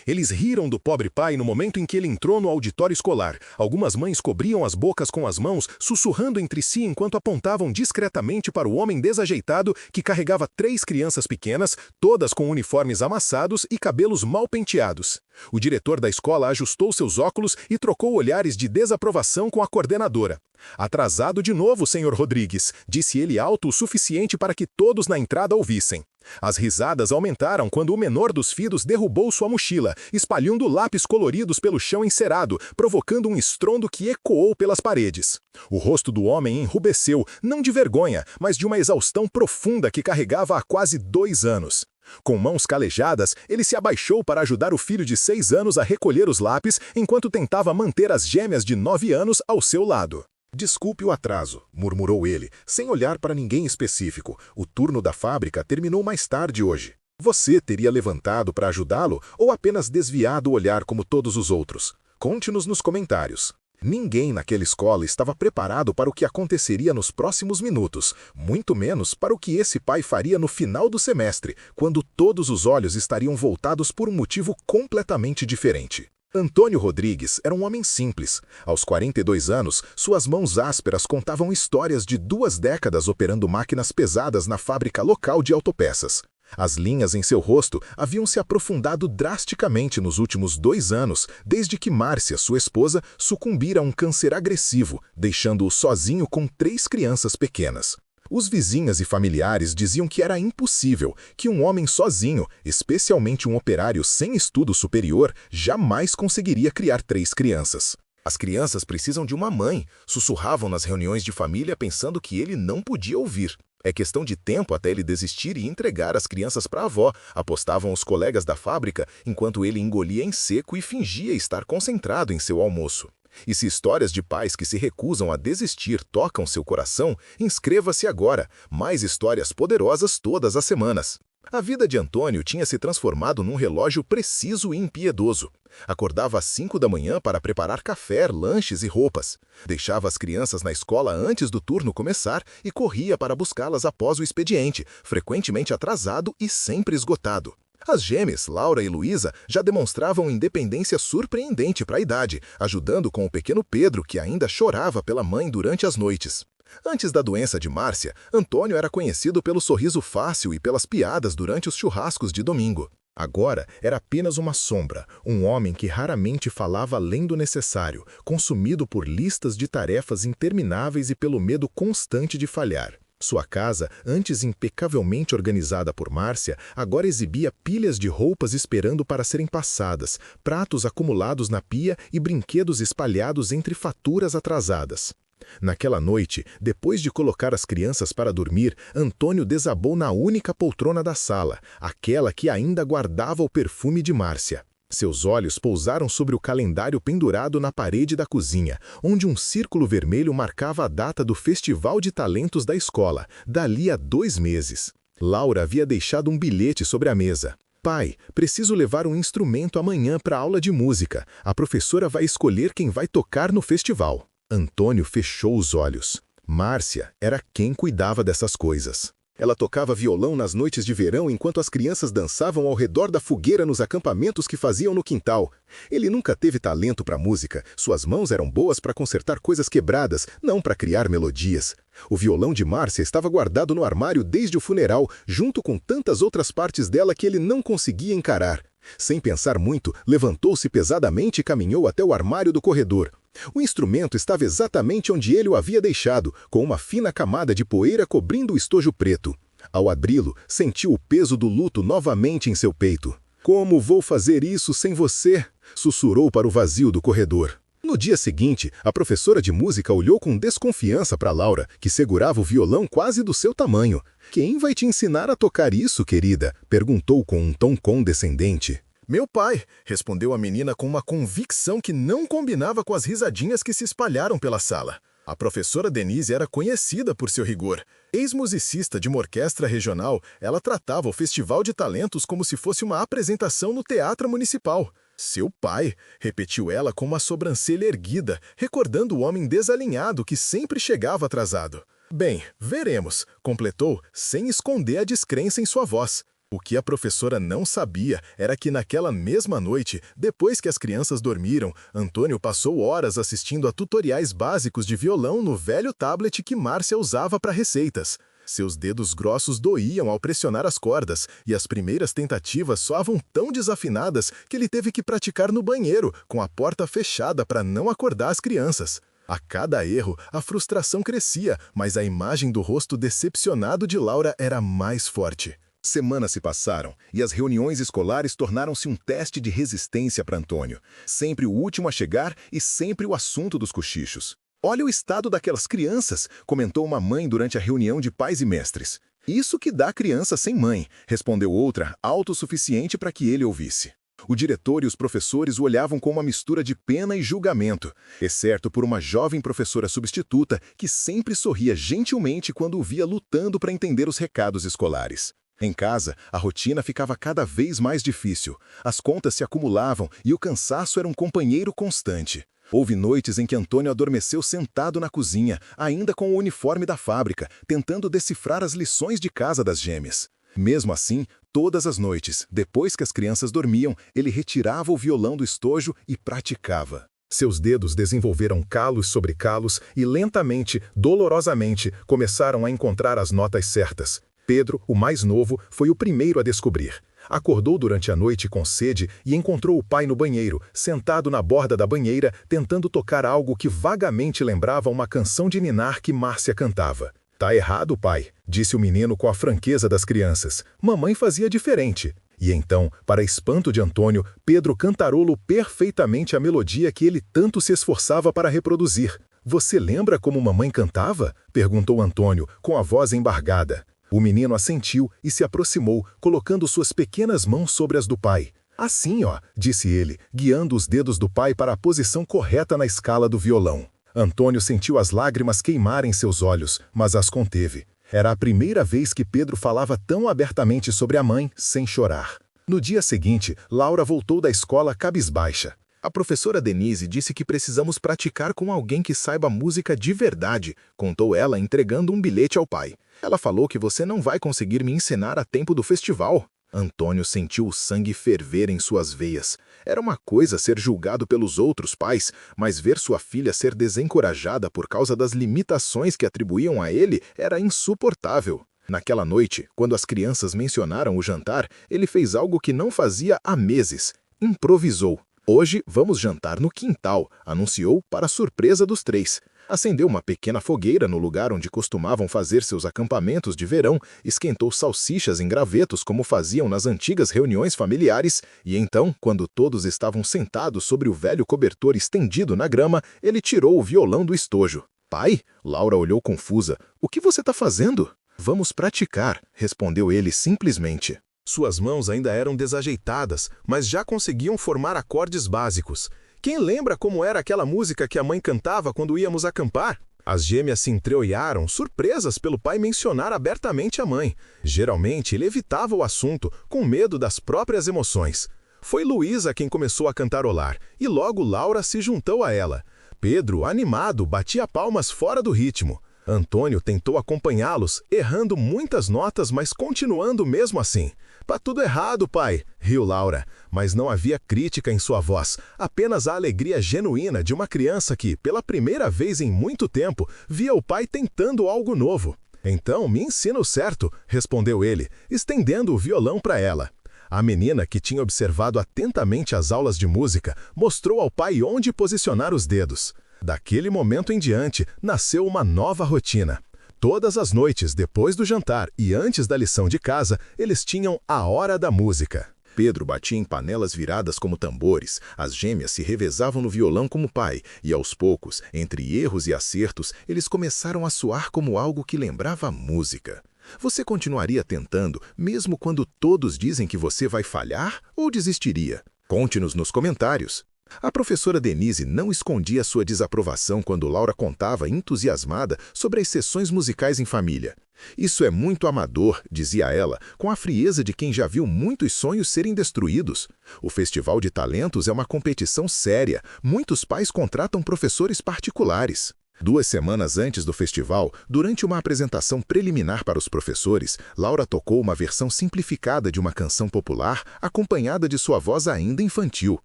Eles riram do pobre pai no momento em que ele entrou no auditório escolar. Algumas mães cobriam as bocas com as mãos, sussurrando entre si enquanto apontavam discretamente para o homem desajeitado que carregava 3 crianças pequenas, todas com uniformes amassados e cabelos mal penteados. O diretor da escola ajustou seus óculos e trocou olhares de desaprovação com a coordenadora. "Atrasado de novo, senhor Rodrigues", disse ele alto o suficiente para que todos na entrada ouvissem. As risadas aumentaram quando o menor dos filhos derrubou sua mochila, espalhando lápis coloridos pelo chão encerado, provocando um estrondo que ecoou pelas paredes. O rosto do homem enrubesceu, não de vergonha, mas de uma exaustão profunda que carregava há quase 2 anos. Com mãos calejadas, ele se abaixou para ajudar o filho de 6 anos a recolher os lápis, enquanto tentava manter as gêmeas de 9 anos ao seu lado. "Desculpe o atraso", murmurou ele, sem olhar para ninguém específico. "O turno da fábrica terminou mais tarde hoje. Você teria levantado para ajudá-lo ou apenas desviado o olhar como todos os outros? Conte-nos nos comentários." Ninguém naquela escola estava preparado para o que aconteceria nos próximos minutos, muito menos para o que esse pai faria no final do semestre, quando todos os olhos estariam voltados por um motivo completamente diferente. Antônio Rodrigues era um homem simples. Aos 42 anos, suas mãos ásperas contavam histórias de 2 décadas operando máquinas pesadas na fábrica local de autopeças. As linhas em seu rosto haviam se aprofundado drasticamente nos últimos 2 anos, desde que Márcia, sua esposa, sucumbira a um câncer agressivo, deixando-o sozinho com 3 crianças pequenas. Os vizinhos e familiares diziam que era impossível, que um homem sozinho, especialmente um operário sem estudo superior, jamais conseguiria criar 3 crianças. "As crianças precisam de uma mãe", sussurravam nas reuniões de família pensando que ele não podia ouvir. "É questão de tempo até ele desistir e entregar as crianças para a avó", apostavam os colegas da fábrica, enquanto ele engolia em seco e fingia estar concentrado em seu almoço. E se histórias de pais que se recusam a desistir tocam seu coração, inscreva-se agora. Mais histórias poderosas todas as semanas. A vida de Antônio tinha se transformado num relógio preciso e impiedoso. Acordava às 5 da manhã para preparar café, lanches e roupas. Deixava as crianças na escola antes do turno começar e corria para buscá-las após o expediente, frequentemente atrasado e sempre esgotado. As gêmeas, Laura e Luísa, já demonstravam independência surpreendente para a idade, ajudando com o pequeno Pedro, que ainda chorava pela mãe durante as noites. Antes da doença de Márcia, Antônio era conhecido pelo sorriso fácil e pelas piadas durante os churrascos de domingo. Agora era apenas uma sombra, um homem que raramente falava além do necessário, consumido por listas de tarefas intermináveis e pelo medo constante de falhar. Sua casa, antes impecavelmente organizada por Márcia, agora exibia pilhas de roupas esperando para serem passadas, pratos acumulados na pia e brinquedos espalhados entre faturas atrasadas. Naquela noite, depois de colocar as crianças para dormir, Antônio desabou na única poltrona da sala, aquela que ainda guardava o perfume de Márcia. Seus olhos pousaram sobre o calendário pendurado na parede da cozinha, onde um círculo vermelho marcava a data do Festival de Talentos da escola, dali a 2 meses. Laura havia deixado um bilhete sobre a mesa. "Pai, preciso levar um instrumento amanhã para a aula de música. A professora vai escolher quem vai tocar no festival." Antônio fechou os olhos. Márcia era quem cuidava dessas coisas. Ela tocava violão nas noites de verão enquanto as crianças dançavam ao redor da fogueira nos acampamentos que faziam no quintal. Ele nunca teve talento para música. Suas mãos eram boas para consertar coisas quebradas, não para criar melodias. O violão de Márcia estava guardado no armário desde o funeral, junto com tantas outras partes dela que ele não conseguia encarar. Sem pensar muito, levantou-se pesadamente e caminhou até o armário do corredor. O instrumento estava exatamente onde ele o havia deixado, com uma fina camada de poeira cobrindo o estojo preto. Ao abri-lo, sentiu o peso do luto novamente em seu peito. "Como vou fazer isso sem você?" sussurrou para o vazio do corredor. No dia seguinte, a professora de música olhou com desconfiança para Laura, que segurava o violão quase do seu tamanho. "Quem vai te ensinar a tocar isso, querida?" perguntou com um tom condescendente. "Meu pai", respondeu a menina com uma convicção que não combinava com as risadinhas que se espalharam pela sala. A professora Denise era conhecida por seu rigor. Ex-musicista de uma orquestra regional, ela tratava o Festival de Talentos como se fosse uma apresentação no Teatro Municipal. "Seu pai", repetiu ela com uma sobrancelha erguida, recordando o homem desalinhado que sempre chegava atrasado. "Bem, veremos", completou, sem esconder a descrença em sua voz. O que a professora não sabia era que naquela mesma noite, depois que as crianças dormiram, Antônio passou horas assistindo a tutoriais básicos de violão no velho tablet que Márcia usava para receitas. Seus dedos grossos doíam ao pressionar as cordas, e as primeiras tentativas soavam tão desafinadas que ele teve que praticar no banheiro, com a porta fechada para não acordar as crianças. A cada erro, a frustração crescia, mas a imagem do rosto decepcionado de Laura era mais forte. Semanas se passaram e as reuniões escolares tornaram-se um teste de resistência para Antônio. Sempre o último a chegar e sempre o assunto dos cochichos. "Olha o estado daquelas crianças", comentou uma mãe durante a reunião de pais e mestres. "Isso que dá criança sem mãe", respondeu outra, autossuficiente para que ele ouvisse. O diretor e os professores o olhavam com uma mistura de pena e julgamento, exceto por uma jovem professora substituta que sempre sorria gentilmente quando o via lutando para entender os recados escolares. Em casa, a rotina ficava cada vez mais difícil. As contas se acumulavam e o cansaço era um companheiro constante. Houve noites em que Antônio adormeceu sentado na cozinha, ainda com o uniforme da fábrica, tentando decifrar as lições de casa das gêmeas. Mesmo assim, todas as noites, depois que as crianças dormiam, ele retirava o violão do estojo e praticava. Seus dedos desenvolveram calos sobre calos e lentamente, dolorosamente, começaram a encontrar as notas certas. Pedro, o mais novo, foi o primeiro a descobrir. Acordou durante a noite com sede e encontrou o pai no banheiro, sentado na borda da banheira, tentando tocar algo que vagamente lembrava uma canção de ninar que Márcia cantava. "Tá errado, pai", disse o menino com a franqueza das crianças. "Mamãe fazia diferente." E então, para espanto de Antônio, Pedro cantarolou perfeitamente a melodia que ele tanto se esforçava para reproduzir. "Você lembra como mamãe cantava?", perguntou Antônio, com a voz embargada. O menino assentiu e se aproximou, colocando suas pequenas mãos sobre as do pai. "Assim, ó", disse ele, guiando os dedos do pai para a posição correta na escala do violão. Antônio sentiu as lágrimas queimarem seus olhos, mas as conteve. Era a primeira vez que Pedro falava tão abertamente sobre a mãe, sem chorar. No dia seguinte, Laura voltou da escola cabisbaixa. "A professora Denise disse que precisamos praticar com alguém que saiba música de verdade", contou ela, entregando um bilhete ao pai. "Ela falou que você não vai conseguir me ensinar a tempo do festival." Antônio sentiu o sangue ferver em suas veias. Era uma coisa ser julgado pelos outros pais, mas ver sua filha ser desencorajada por causa das limitações que atribuíam a ele era insuportável. Naquela noite, quando as crianças mencionaram o jantar, ele fez algo que não fazia há meses. Improvisou. "Hoje vamos jantar no quintal", anunciou para surpresa dos três. Acendeu uma pequena fogueira no lugar onde costumavam fazer seus acampamentos de verão, esquentou salsichas em gravetos como faziam nas antigas reuniões familiares, e então, quando todos estavam sentados sobre o velho cobertor estendido na grama, ele tirou o violão do estojo. "Pai?", Laura olhou confusa. "O que você está fazendo?" "Vamos praticar", respondeu ele simplesmente. Suas mãos ainda eram desajeitadas, mas já conseguiam formar acordes básicos. Quem lembra como era aquela música que a mãe cantava quando íamos acampar? As gêmeas se entreolharam, surpresas pelo pai mencionar abertamente a mãe. Geralmente, ele evitava o assunto, com medo das próprias emoções. Foi Luísa quem começou a cantarolar, e logo Laura se juntou a ela. Pedro, animado, batia palmas fora do ritmo. Antônio tentou acompanhá-los, errando muitas notas, mas continuando mesmo assim. "Tá tudo errado, pai", riu Laura, mas não havia crítica em sua voz, apenas a alegria genuína de uma criança que, pela primeira vez em muito tempo, via o pai tentando algo novo. "Então, me ensina o certo", respondeu ele, estendendo o violão para ela. A menina, que tinha observado atentamente as aulas de música, mostrou ao pai onde posicionar os dedos. Daquele momento em diante, nasceu uma nova rotina. Todas as noites, depois do jantar e antes da lição de casa, eles tinham a hora da música. Pedro batia em panelas viradas como tambores, as gêmeas se revezavam no violão como pai, e aos poucos, entre erros e acertos, eles começaram a soar como algo que lembrava música. Você continuaria tentando, mesmo quando todos dizem que você vai falhar, ou desistiria? Conte-nos nos comentários. A professora Denise não escondia sua desaprovação quando Laura contava entusiasmada sobre as sessões musicais em família. "Isso é muito amador", dizia ela, com a frieza de quem já viu muitos sonhos serem destruídos. "O Festival de Talentos é uma competição séria. Muitos pais contratam professores particulares." 2 semanas antes do festival, durante uma apresentação preliminar para os professores, Laura tocou uma versão simplificada de uma canção popular, acompanhada de sua voz ainda infantil.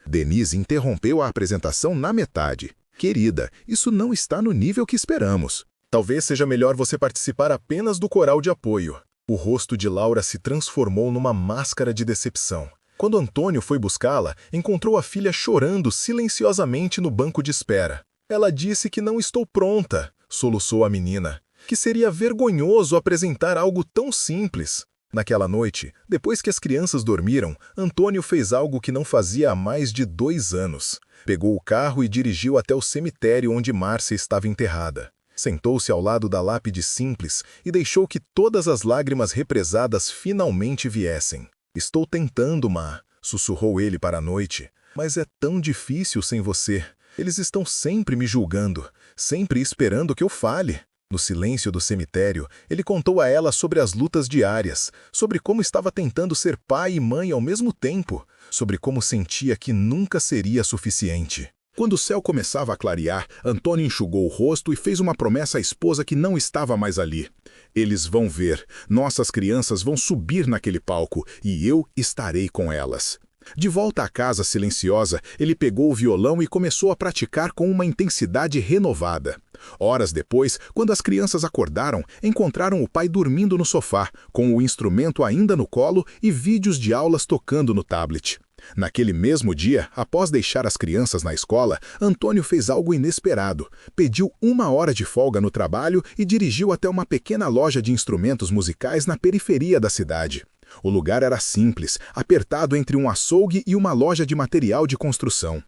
Denise interrompeu a apresentação na metade. Querida, isso não está no nível que esperamos. Talvez seja melhor você participar apenas do coral de apoio. O rosto de Laura se transformou numa máscara de decepção. Quando Antônio foi buscá-la, encontrou a filha chorando silenciosamente no banco de espera. Ela disse que não estou pronta, soluçou a menina, que seria vergonhoso apresentar algo tão simples. Naquela noite, depois que as crianças dormiram, Antônio fez algo que não fazia há mais de 2 anos. Pegou o carro e dirigiu até o cemitério onde Márcia estava enterrada. Sentou-se ao lado da lápide simples e deixou que todas as lágrimas represadas finalmente viessem. Estou tentando, Má, sussurrou ele para a noite, mas é tão difícil sem você. Eles estão sempre me julgando, sempre esperando que eu fale. No silêncio do cemitério, ele contou a ela sobre as lutas diárias, sobre como estava tentando ser pai e mãe ao mesmo tempo, sobre como sentia que nunca seria suficiente. Quando o céu começava a clarear, Antônio enxugou o rosto e fez uma promessa à esposa que não estava mais ali. Eles vão ver, nossas crianças vão subir naquele palco e eu estarei com elas. De volta à casa silenciosa, ele pegou o violão e começou a praticar com uma intensidade renovada. Horas depois, quando as crianças acordaram, encontraram o pai dormindo no sofá, com o instrumento ainda no colo e vídeos de aulas tocando no tablet. Naquele mesmo dia, após deixar as crianças na escola, Antônio fez algo inesperado. Pediu 1 hora de folga no trabalho e dirigiu até uma pequena loja de instrumentos musicais na periferia da cidade. O lugar era simples, apertado entre um açougue e uma loja de material de construção.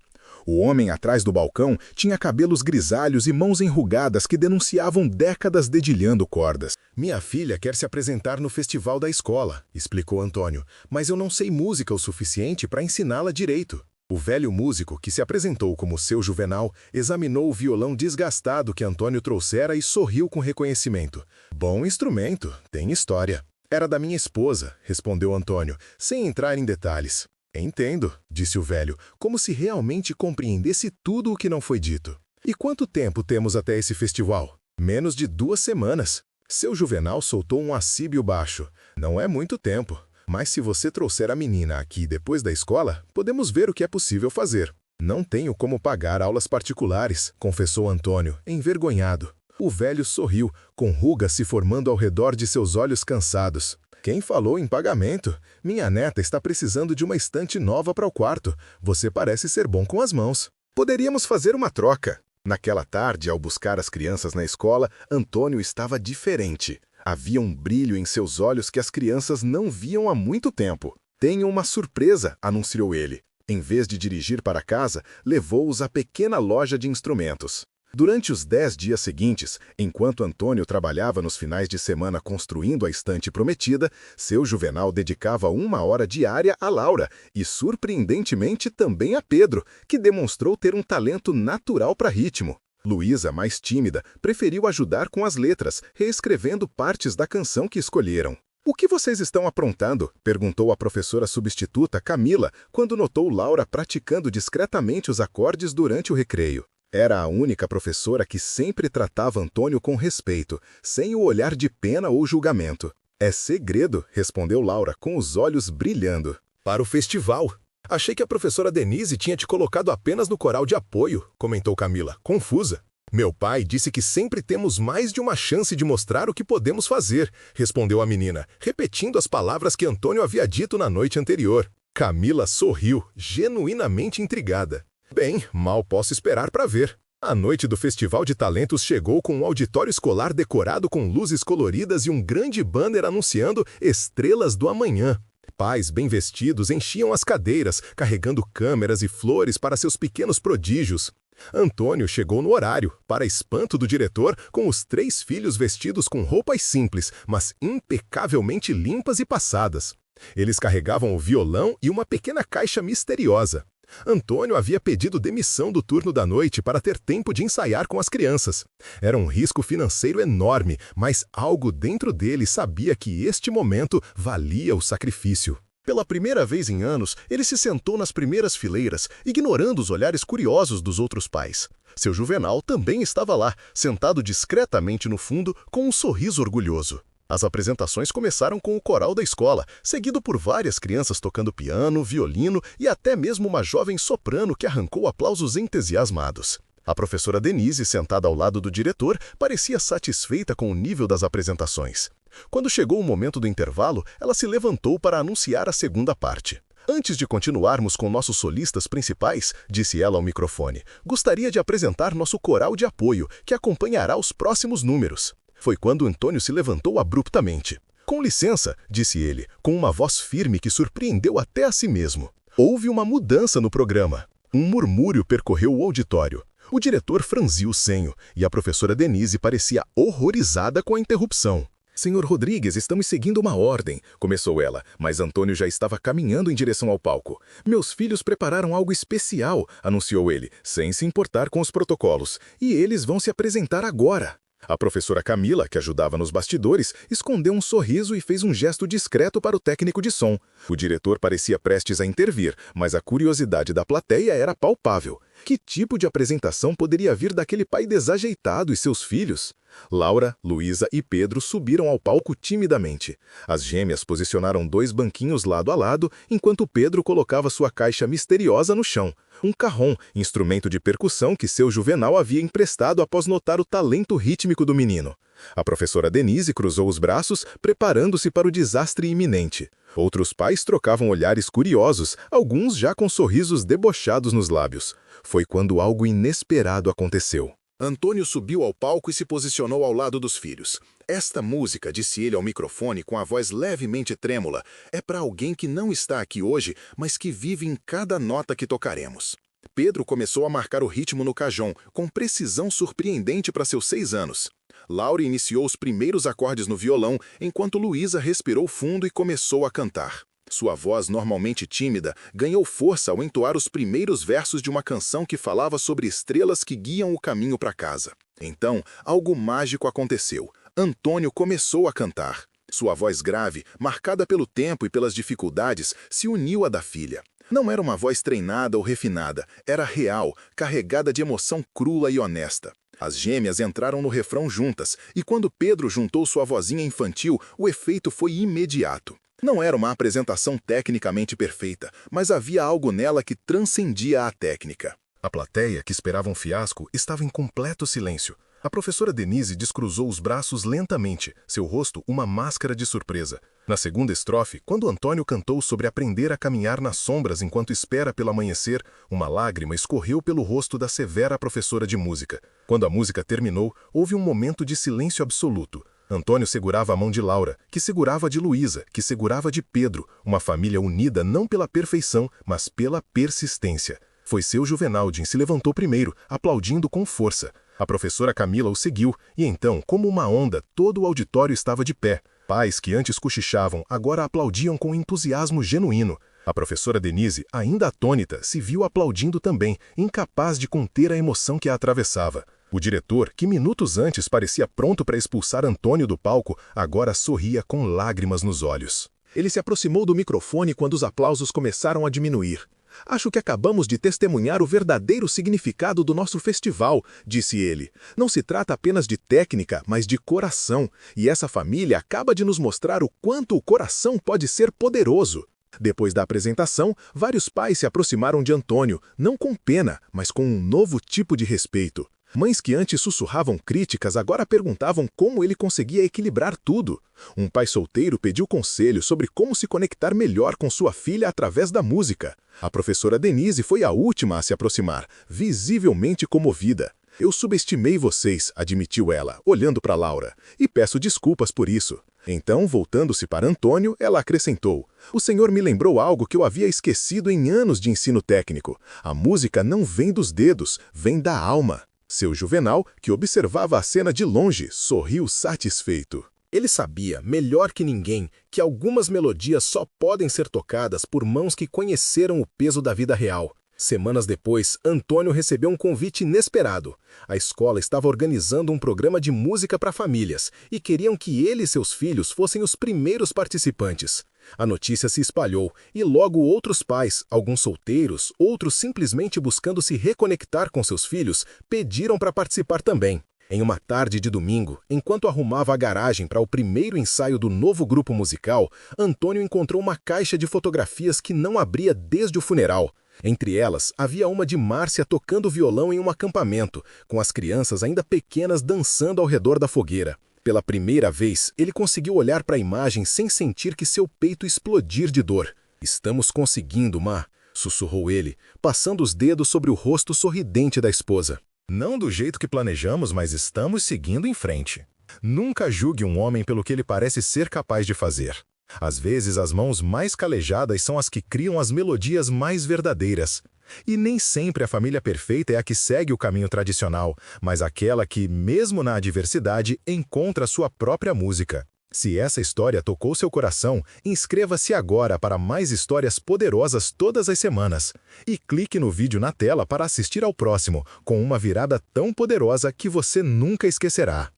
O homem atrás do balcão tinha cabelos grisalhos e mãos enrugadas que denunciavam décadas dedilhando cordas. Minha filha quer se apresentar no festival da escola, explicou Antônio, mas eu não sei música o suficiente para ensiná-la direito. O velho músico, que se apresentou como seu Juvenal, examinou o violão desgastado que Antônio trouxera e sorriu com reconhecimento. Bom instrumento, tem história. Era da minha esposa, respondeu Antônio, sem entrar em detalhes. Entendo, disse o velho, como se realmente compreendesse tudo o que não foi dito. E quanto tempo temos até esse festival? Menos de 2 semanas. Seu Juvenal soltou um assíbio baixo. Não é muito tempo, mas se você trouxer a menina aqui depois da escola, podemos ver o que é possível fazer. Não tenho como pagar aulas particulares, confessou Antônio, envergonhado. O velho sorriu, com rugas se formando ao redor de seus olhos cansados. Quem falou em pagamento? Minha neta está precisando de uma estante nova para o quarto. Você parece ser bom com as mãos. Poderíamos fazer uma troca. Naquela tarde, ao buscar as crianças na escola, Antônio estava diferente. Havia um brilho em seus olhos que as crianças não viam há muito tempo. Tenho uma surpresa, anunciou ele. Em vez de dirigir para casa, levou-os à pequena loja de instrumentos. Durante os 10 dias seguintes, enquanto Antônio trabalhava nos finais de semana construindo a estante prometida, seu Juvenal dedicava 1 hora diária a Laura e, surpreendentemente, também a Pedro, que demonstrou ter um talento natural para ritmo. Luísa, mais tímida, preferiu ajudar com as letras, reescrevendo partes da canção que escolheram. "O que vocês estão aprontando?" perguntou a professora substituta Camila, quando notou Laura praticando discretamente os acordes durante o recreio. Era a única professora que sempre tratava Antônio com respeito, sem o olhar de pena ou julgamento. "É segredo", respondeu Laura, com os olhos brilhando. "Para o festival. Achei que a professora Denise tinha te colocado apenas no coral de apoio", comentou Camila, confusa. "Meu pai disse que sempre temos mais de uma chance de mostrar o que podemos fazer", respondeu a menina, repetindo as palavras que Antônio havia dito na noite anterior. Camila sorriu, genuinamente intrigada. "Bem, mal posso esperar para ver." A noite do Festival de Talentos chegou com um auditório escolar decorado com luzes coloridas e um grande banner anunciando Estrelas do Amanhã. Pais bem vestidos enchiam as cadeiras, carregando câmeras e flores para seus pequenos prodígios. Antônio chegou no horário, para espanto do diretor, com os 3 filhos vestidos com roupas simples, mas impecavelmente limpas e passadas. Eles carregavam o violão e uma pequena caixa misteriosa. Antônio havia pedido demissão do turno da noite para ter tempo de ensaiar com as crianças. Era um risco financeiro enorme, mas algo dentro dele sabia que este momento valia o sacrifício. Pela primeira vez em anos, ele se sentou nas primeiras fileiras, ignorando os olhares curiosos dos outros pais. Seu Juvenal também estava lá, sentado discretamente no fundo, com um sorriso orgulhoso. As apresentações começaram com o coral da escola, seguido por várias crianças tocando piano, violino e até mesmo uma jovem soprano que arrancou aplausos entusiasmados. A professora Denise, sentada ao lado do diretor, parecia satisfeita com o nível das apresentações. Quando chegou o momento do intervalo, ela se levantou para anunciar a segunda parte. Antes de continuarmos com nossos solistas principais, disse ela ao microfone, gostaria de apresentar nosso coral de apoio, que acompanhará os próximos números. Foi quando Antônio se levantou abruptamente. Com licença, disse ele, com uma voz firme que surpreendeu até a si mesmo. Houve uma mudança no programa. Um murmúrio percorreu o auditório. O diretor franziu o senho, e a professora Denise parecia horrorizada com a interrupção. Senhor Rodrigues, estamos seguindo uma ordem, começou ela, mas Antônio já estava caminhando em direção ao palco. Meus filhos prepararam algo especial, anunciou ele, sem se importar com os protocolos, e eles vão se apresentar agora. A professora Camila, que ajudava nos bastidores, escondeu um sorriso e fez um gesto discreto para o técnico de som. O diretor parecia prestes a intervir, mas a curiosidade da plateia era palpável. Que tipo de apresentação poderia vir daquele pai desajeitado e seus filhos? Laura, Luísa e Pedro subiram ao palco timidamente. As gêmeas posicionaram 2 banquinhos lado a lado, enquanto Pedro colocava sua caixa misteriosa no chão. Um cajón, instrumento de percussão que seu Juvenal havia emprestado após notar o talento rítmico do menino. A professora Denise cruzou os braços, preparando-se para o desastre iminente. Outros pais trocavam olhares curiosos, alguns já com sorrisos debochados nos lábios. Foi quando algo inesperado aconteceu. Antônio subiu ao palco e se posicionou ao lado dos filhos. Esta música, disse ele ao microfone com a voz levemente trêmula, é para alguém que não está aqui hoje, mas que vive em cada nota que tocaremos. Pedro começou a marcar o ritmo no cajón, com precisão surpreendente para seus 6 anos. Laura iniciou os primeiros acordes no violão, enquanto Luísa respirou fundo e começou a cantar. Sua voz, normalmente tímida, ganhou força ao entoar os primeiros versos de uma canção que falava sobre estrelas que guiam o caminho para casa. Então, algo mágico aconteceu. Antônio começou a cantar. Sua voz grave, marcada pelo tempo e pelas dificuldades, se uniu à da filha. Não era uma voz treinada ou refinada, era real, carregada de emoção crua e honesta. As gêmeas entraram no refrão juntas, e quando Pedro juntou sua vozinha infantil, o efeito foi imediato. Não era uma apresentação tecnicamente perfeita, mas havia algo nela que transcendia a técnica. A plateia, que esperava um fiasco, estava em completo silêncio. A professora Denise descruzou os braços lentamente, seu rosto uma máscara de surpresa. Na segunda estrofe, quando Antônio cantou sobre aprender a caminhar nas sombras enquanto espera pelo amanhecer, uma lágrima escorreu pelo rosto da severa professora de música. Quando a música terminou, houve um momento de silêncio absoluto. Antônio segurava a mão de Laura, que segurava a de Luísa, que segurava a de Pedro, uma família unida não pela perfeição, mas pela persistência. Foi seu Juvenal quem se levantou primeiro, aplaudindo com força. A professora Camila o seguiu, e então, como uma onda, todo o auditório estava de pé. Pais que antes cochichavam, agora aplaudiam com entusiasmo genuíno. A professora Denise, ainda atônita, se viu aplaudindo também, incapaz de conter a emoção que a atravessava. O diretor, que minutos antes parecia pronto para expulsar Antônio do palco, agora sorria com lágrimas nos olhos. Ele se aproximou do microfone quando os aplausos começaram a diminuir. Acho que acabamos de testemunhar o verdadeiro significado do nosso festival, disse ele. Não se trata apenas de técnica, mas de coração. E essa família acaba de nos mostrar o quanto o coração pode ser poderoso. Depois da apresentação, vários pais se aproximaram de Antônio, não com pena, mas com um novo tipo de respeito. Mães que antes sussurravam críticas agora perguntavam como ele conseguia equilibrar tudo. Um pai solteiro pediu conselho sobre como se conectar melhor com sua filha através da música. A professora Denise foi a última a se aproximar, visivelmente comovida. Eu subestimei vocês, admitiu ela, olhando para Laura, e peço desculpas por isso. Então, voltando-se para Antônio, ela acrescentou: o senhor me lembrou algo que eu havia esquecido em anos de ensino técnico. A música não vem dos dedos, vem da alma. Seu Juvenal, que observava a cena de longe, sorriu satisfeito. Ele sabia, melhor que ninguém, que algumas melodias só podem ser tocadas por mãos que conheceram o peso da vida real. Semanas depois, Antônio recebeu um convite inesperado. A escola estava organizando um programa de música para famílias e queriam que ele e seus filhos fossem os primeiros participantes. A notícia se espalhou e logo outros pais, alguns solteiros, outros simplesmente buscando se reconectar com seus filhos, pediram para participar também. Em uma tarde de domingo, enquanto arrumava a garagem para o primeiro ensaio do novo grupo musical, Antônio encontrou uma caixa de fotografias que não abria desde o funeral. Entre elas, havia uma de Márcia tocando violão em um acampamento, com as crianças ainda pequenas dançando ao redor da fogueira. Pela primeira vez, ele conseguiu olhar para a imagem sem sentir que seu peito explodir de dor. "Estamos conseguindo, Má", sussurrou ele, passando os dedos sobre o rosto sorridente da esposa. Não do jeito que planejamos, mas estamos seguindo em frente. Nunca julgue um homem pelo que ele parece ser capaz de fazer. Às vezes, as mãos mais calejadas são as que criam as melodias mais verdadeiras. E nem sempre a família perfeita é a que segue o caminho tradicional, mas aquela que, mesmo na adversidade, encontra sua própria música. Se essa história tocou seu coração, inscreva-se agora para mais histórias poderosas todas as semanas. E clique no vídeo na tela para assistir ao próximo, com uma virada tão poderosa que você nunca esquecerá.